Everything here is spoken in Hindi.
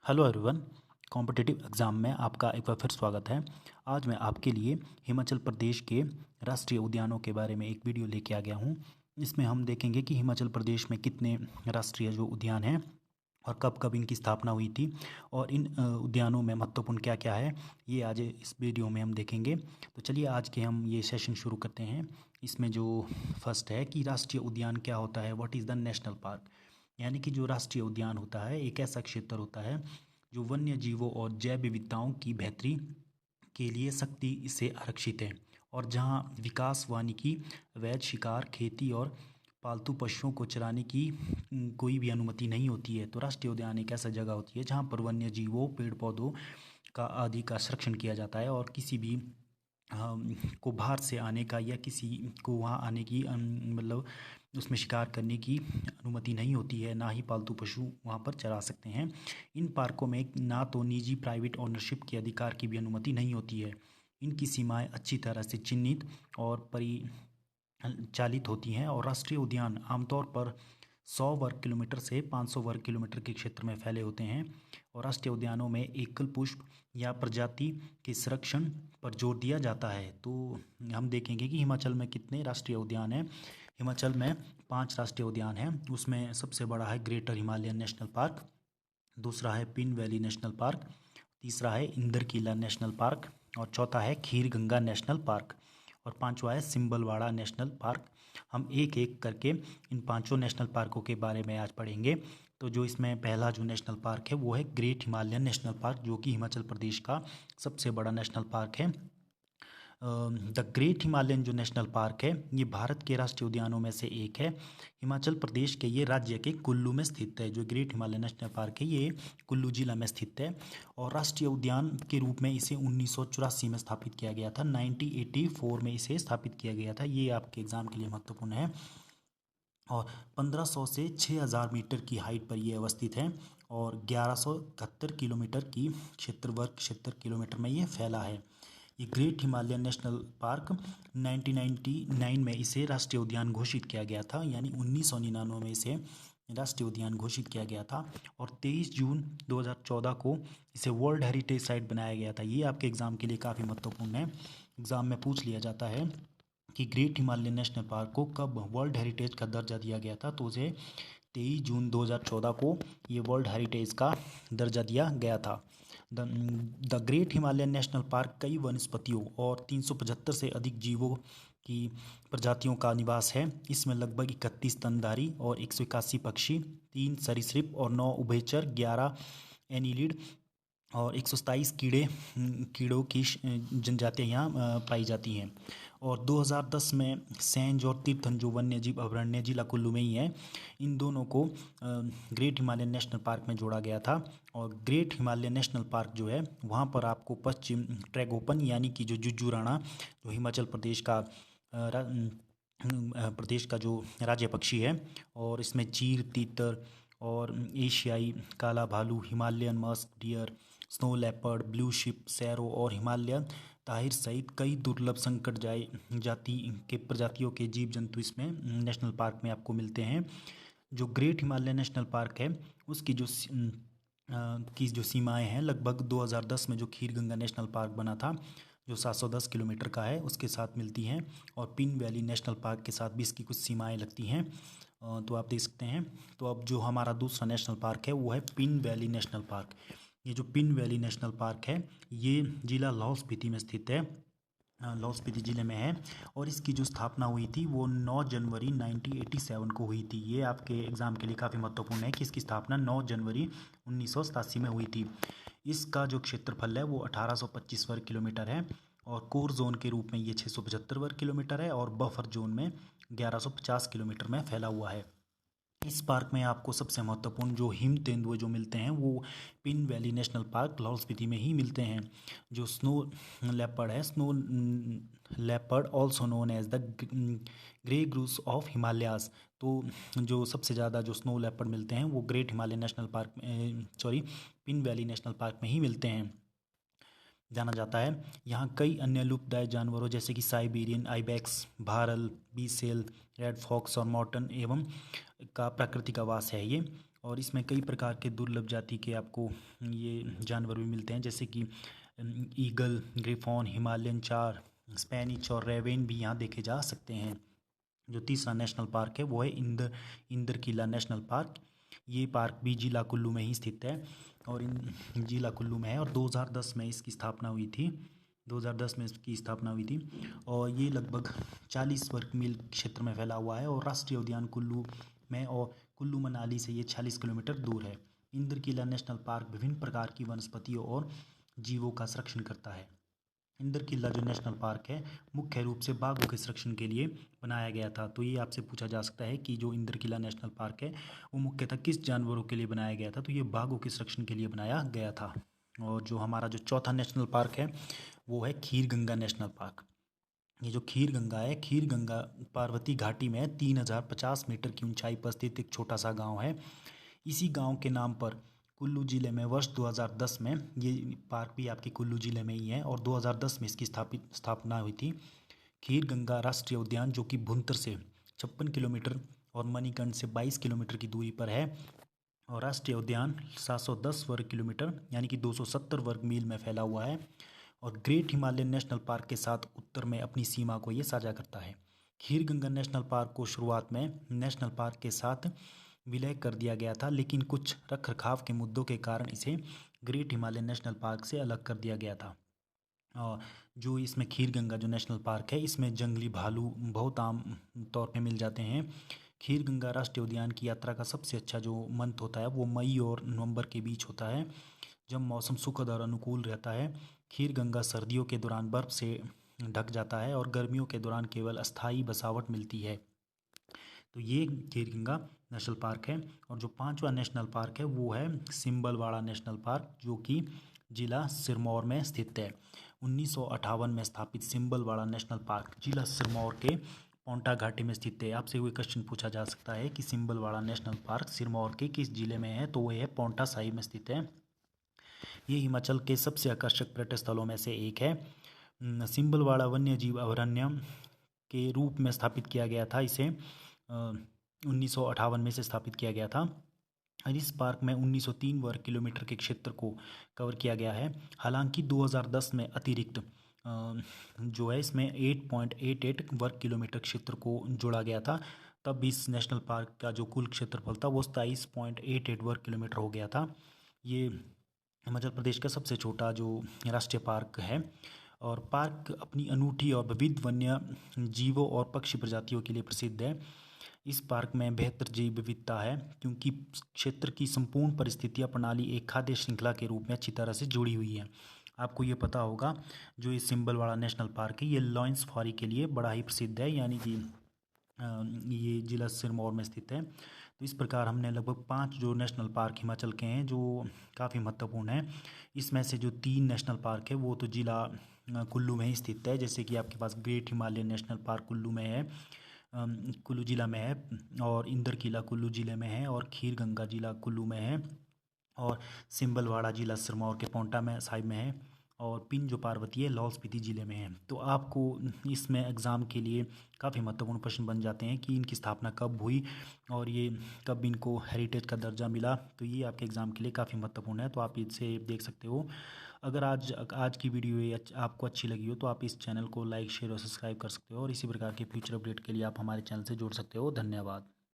Hello everyone. कॉम्पिटिटिव एग्ज़ाम में आपका एक बार फिर स्वागत है। आज मैं आपके लिए हिमाचल प्रदेश के राष्ट्रीय उद्यानों के बारे में एक वीडियो लेके आ गया हूँ। इसमें हम देखेंगे कि हिमाचल प्रदेश में कितने राष्ट्रीय जो उद्यान हैं और कब कब इनकी स्थापना हुई थी और इन उद्यानों में महत्वपूर्ण क्या क्या है, ये आज इस वीडियो में हम देखेंगे। तो चलिए आज के हम ये सेशन शुरू करते हैं। इसमें जो फर्स्ट है कि राष्ट्रीय उद्यान क्या होता है, what is the national park. यानी कि जो राष्ट्रीय उद्यान होता है एक ऐसा क्षेत्र होता है जो वन्य जीवों और जैव विविधताओं की बेहतरी के लिए सख्ती से आरक्षित है और जहां विकास वानिकी, अवैध शिकार, खेती और पालतू पशुओं को चराने की कोई भी अनुमति नहीं होती है। तो राष्ट्रीय उद्यान एक ऐसा जगह होती है जहाँ पर वन्य जीवों, पेड़ पौधों का आदि का संरक्षण किया जाता है और किसी भी को बाहर से आने का या किसी को वहाँ आने की मतलब उसमें शिकार करने की अनुमति नहीं होती है, ना ही पालतू पशु वहाँ पर चरा सकते हैं। इन पार्कों में ना तो निजी प्राइवेट ओनरशिप के अधिकार की भी अनुमति नहीं होती है। इनकी सीमाएं अच्छी तरह से चिन्हित और परिचालित होती हैं और राष्ट्रीय उद्यान आमतौर पर 100 वर्ग किलोमीटर से 500 वर्ग किलोमीटर के क्षेत्र में फैले होते हैं और राष्ट्रीय उद्यानों में एकल पुष्प या प्रजाति के संरक्षण पर जोर दिया जाता है। तो हम देखेंगे कि हिमाचल में कितने राष्ट्रीय उद्यान हैं। हिमाचल में 5 राष्ट्रीय उद्यान हैं। उसमें सबसे बड़ा है ग्रेटर हिमालयन नेशनल पार्क, दूसरा है पिन वैली नेशनल पार्क, तीसरा है इंदरकीला नेशनल पार्क और चौथा है खीर गंगा नेशनल पार्क और पांचवा है सिंबलवाड़ा नेशनल पार्क। हम एक एक करके इन पांचों नेशनल पार्कों के बारे में आज पढ़ेंगे। तो जो इसमें पहला जो नेशनल पार्क है वो है ग्रेट हिमालयन नेशनल पार्क, जो कि हिमाचल प्रदेश का सबसे बड़ा नेशनल पार्क है। द ग्रेट हिमालयन जो नेशनल पार्क है ये भारत के राष्ट्रीय उद्यानों में से एक है। हिमाचल प्रदेश के ये राज्य के कुल्लू में स्थित है। जो ग्रेट हिमालयन नेशनल पार्क है ये कुल्लू जिला में स्थित है और राष्ट्रीय उद्यान के रूप में इसे 1984 में स्थापित किया गया था। 1984 में इसे स्थापित किया गया था। ये आपके एग्ज़ाम के लिए महत्वपूर्ण है और 1500 से 6000 मीटर की हाइट पर ये अवस्थित है और 1171 किलोमीटर की क्षेत्र किलोमीटर में ये फैला है। ये ग्रेट हिमालयन नेशनल पार्क 1999 में इसे राष्ट्रीय उद्यान घोषित किया गया था, यानी 1999 में इसे राष्ट्रीय उद्यान घोषित किया गया था और 23 जून 2014 को इसे वर्ल्ड हेरिटेज साइट बनाया गया था। ये आपके एग्ज़ाम के लिए काफ़ी महत्वपूर्ण है। एग्ज़ाम में पूछ लिया जाता है कि ग्रेट हिमालयन नेशनल पार्क को कब वर्ल्ड हेरिटेज का दर्जा दिया गया था, तो उसे 23 जून 2014 को ये वर्ल्ड हेरिटेज का दर्जा दिया गया था। The great Himalayan National park कई वनस्पतियों और 375 से अधिक जीवों की प्रजातियों का निवास है। इसमें लगभग 31 स्तनधारी और 181 पक्षी, 3 सरीसृप और 9 उभयचर, 11 एनिलिड और 127 कीड़ों की जनजातियाँ यहाँ पाई जाती हैं। और 2010 में सैंज और तीर्थन जो वन्य जीव अभयारण्य जिला कुल्लू में ही है, इन दोनों को ग्रेट हिमालयन नेशनल पार्क में जोड़ा गया था। और ग्रेट हिमालयन नेशनल पार्क जो है वहाँ पर आपको पश्चिम ट्रैगोपन यानी कि जो जुज्जू जो हिमाचल प्रदेश का जो राज्य पक्षी है, और इसमें चीर, तीतर और एशियाई काला भालू, Himalayan musk deer, snow leopard, blue ship, serow और हिमालयन ताहिर सहित कई दुर्लभ संकट जाति के प्रजातियों के जीव जंतु इसमें नेशनल पार्क में आपको मिलते हैं। जो ग्रेट हिमालयन नेशनल पार्क है उसकी जो सीमाएं हैं, लगभग 2010 में जो खीर गंगा नेशनल पार्क बना था जो 710 किलोमीटर का है उसके साथ मिलती हैं और पिन वैली नेशनल पार्क के साथ भी इसकी कुछ सीमाएं लगती हैं। तो आप देख सकते हैं। तो अब जो हमारा दूसरा नेशनल पार्क है वो है पिन वैली नेशनल पार्क। ये जो पिन वैली नेशनल पार्क है ये जिला लाहौल स्पीति में स्थित है, लाहौल स्पीति ज़िले में है और इसकी जो स्थापना हुई थी वो 9 जनवरी 1987 को हुई थी। ये आपके एग्ज़ाम के लिए काफ़ी महत्वपूर्ण है कि इसकी स्थापना 9 जनवरी 1987 में हुई थी। इसका जो क्षेत्रफल है वो 1825 वर्ग किलोमीटर है और कोर जोन के रूप में ये 675 वर्ग किलोमीटर है और बफर जोन में 1150 किलोमीटर में फैला हुआ है। इस पार्क में आपको सबसे महत्वपूर्ण जो हिम तेंदुए जो मिलते हैं वो Pin Valley National Park Lahaul Spiti में ही मिलते हैं। जो स्नो लेपर्ड है, snow leopard also known as the grey ग्रूस ऑफ हिमालयाज, तो जो सबसे ज़्यादा जो स्नो लेपर्ड मिलते हैं वो great Himalayan National park pin Valley National park में ही मिलते हैं, जाना जाता है। यहाँ कई अन्य लुप्तदाय जानवरों जैसे कि साइबेरियन आइबेक्स, भारल, बीसेल, रेड फॉक्स और मॉर्टन एवं का प्राकृतिक आवास है ये। और इसमें कई प्रकार के दुर्लभ जाति के आपको ये जानवर भी मिलते हैं, जैसे कि ईगल, ग्रिफॉन, हिमालयन चार, स्पेनिच और रेवेन भी यहाँ देखे जा सकते हैं। जो तीसरा नेशनल पार्क है वो है इंदरकिला नेशनल पार्क। ये पार्क भी जिला कुल्लू में ही स्थित है और जिला कुल्लू में है और 2010 में इसकी स्थापना हुई थी। 2010 में इसकी स्थापना हुई थी और ये लगभग 40 वर्ग मील क्षेत्र में फैला हुआ है और राष्ट्रीय उद्यान कुल्लू में और कुल्लू मनाली से ये 40 किलोमीटर दूर है। इंदरकिला नेशनल पार्क विभिन्न प्रकार की वनस्पतियों और जीवों का संरक्षण करता है। इंदरकिला जो नेशनल पार्क है मुख्य रूप से बाघों के संरक्षण के लिए बनाया गया था। तो ये आपसे पूछा जा सकता है कि जो इंदरकिला नेशनल पार्क है वो मुख्यतः किस जानवरों के लिए बनाया गया था, तो ये बाघों के संरक्षण के लिए बनाया गया था। और जो हमारा जो चौथा नेशनल पार्क है वो है खीर गंगा नेशनल पार्क। ये जो खीर गंगा है, खीर गंगा पार्वती घाटी में 3050 मीटर की ऊंचाई पर स्थित एक छोटा सा गाँव है। इसी गाँव के नाम पर कुल्लू ज़िले में वर्ष 2010 में, ये पार्क भी आपके कुल्लू ज़िले में ही है और 2010 में इसकी स्थापना हुई थी। खीर गंगा राष्ट्रीय उद्यान जो कि भुंतर से 56 किलोमीटर और मणिकर्ण से 22 किलोमीटर की दूरी पर है और राष्ट्रीय उद्यान 710 वर्ग किलोमीटर यानी कि 270 वर्ग मील में फैला हुआ है और ग्रेट हिमालयन नेशनल पार्क के साथ उत्तर में अपनी सीमा को ये साझा करता है। खीर गंगा नेशनल पार्क को शुरुआत में नेशनल पार्क के साथ विलय कर दिया गया था, लेकिन कुछ रखरखाव के मुद्दों के कारण इसे ग्रेट हिमालयन नेशनल पार्क से अलग कर दिया गया था। और जो इसमें खीर गंगा जो नेशनल पार्क है इसमें जंगली भालू बहुत आम तौर पे मिल जाते हैं। खीर गंगा राष्ट्रीय उद्यान की यात्रा का सबसे अच्छा जो मंथ होता है वो मई और नवंबर के बीच होता है, जब मौसम सुखद और अनुकूल रहता है। खीर गंगा सर्दियों के दौरान बर्फ़ से ढक जाता है और गर्मियों के दौरान केवल अस्थायी बसावट मिलती है। तो ये खीर गंगा नेशनल पार्क है। और जो पांचवा नेशनल पार्क है वो है सिंबलवाड़ा नेशनल पार्क, जो कि जिला सिरमौर में स्थित है। 1958 में स्थापित सिंबलवाड़ा नेशनल पार्क जिला सिरमौर के पौंटा घाटी में स्थित है। आपसे कोई क्वेश्चन पूछा जा सकता है कि सिंबलवाड़ा नेशनल पार्क सिरमौर के किस जिले में है, तो वह है पौंटा साहिब में स्थित है। ये हिमाचल के सबसे आकर्षक पर्यटन स्थलों में से एक है। सिंबलवाड़ा वन्य जीव अभयारण्य के रूप में स्थापित किया गया था। इसे 1958 में से स्थापित किया गया था और इस पार्क में 1903 वर्ग किलोमीटर के क्षेत्र को कवर किया गया है। हालांकि 2010 में अतिरिक्त जो है इसमें 8.88 वर्ग किलोमीटर क्षेत्र को जोड़ा गया था, तब इस नेशनल पार्क का जो कुल क्षेत्रफल था वो 27.88 वर्ग किलोमीटर हो गया था। ये हिमाचल प्रदेश का सबसे छोटा जो राष्ट्रीय पार्क है और पार्क अपनी अनूठी और विविध वन्य जीवों और पक्षी प्रजातियों के लिए प्रसिद्ध है। इस पार्क में बेहतर जैव विविधता है क्योंकि क्षेत्र की संपूर्ण परिस्थितियाँ प्रणाली एक खाद्य श्रृंखला के रूप में अच्छी तरह से जुड़ी हुई है। आपको ये पता होगा जो ये सिंबलवाड़ा नेशनल पार्क है ये लॉयन सफारी के लिए बड़ा ही प्रसिद्ध है, यानी कि ये जिला सिरमौर में स्थित है। तो इस प्रकार हमने लगभग 5 जो नेशनल पार्क हिमाचल के हैं जो काफ़ी महत्वपूर्ण हैं। इसमें से जो 3 नेशनल पार्क है वो तो जिला कुल्लू में ही स्थित है, जैसे कि आपके पास Great Himalayan National Park Kullu में है, कुल्लू जिला में है, और इंदरकिला कुल्लू जिले में है, और खीर गंगा जिला कुल्लू में है, और सिंबलवाड़ा जिला सिरमौर के पौंटा में साहिब में है, और पिन जो पार्वती है लाहौल स्पीति ज़िले में है। तो आपको इसमें एग्ज़ाम के लिए काफ़ी महत्वपूर्ण प्रश्न बन जाते हैं कि इनकी स्थापना कब हुई और ये कब इनको हेरिटेज का दर्जा मिला। तो ये आपके एग्ज़ाम के लिए काफ़ी महत्वपूर्ण है, तो आप इसे देख सकते हो। अगर आज की वीडियो ये आपको अच्छी लगी हो तो आप इस चैनल को लाइक, शेयर और सब्सक्राइब कर सकते हो और इसी प्रकार के फ्यूचर अपडेट के लिए आप हमारे चैनल से जुड़ सकते हो। धन्यवाद।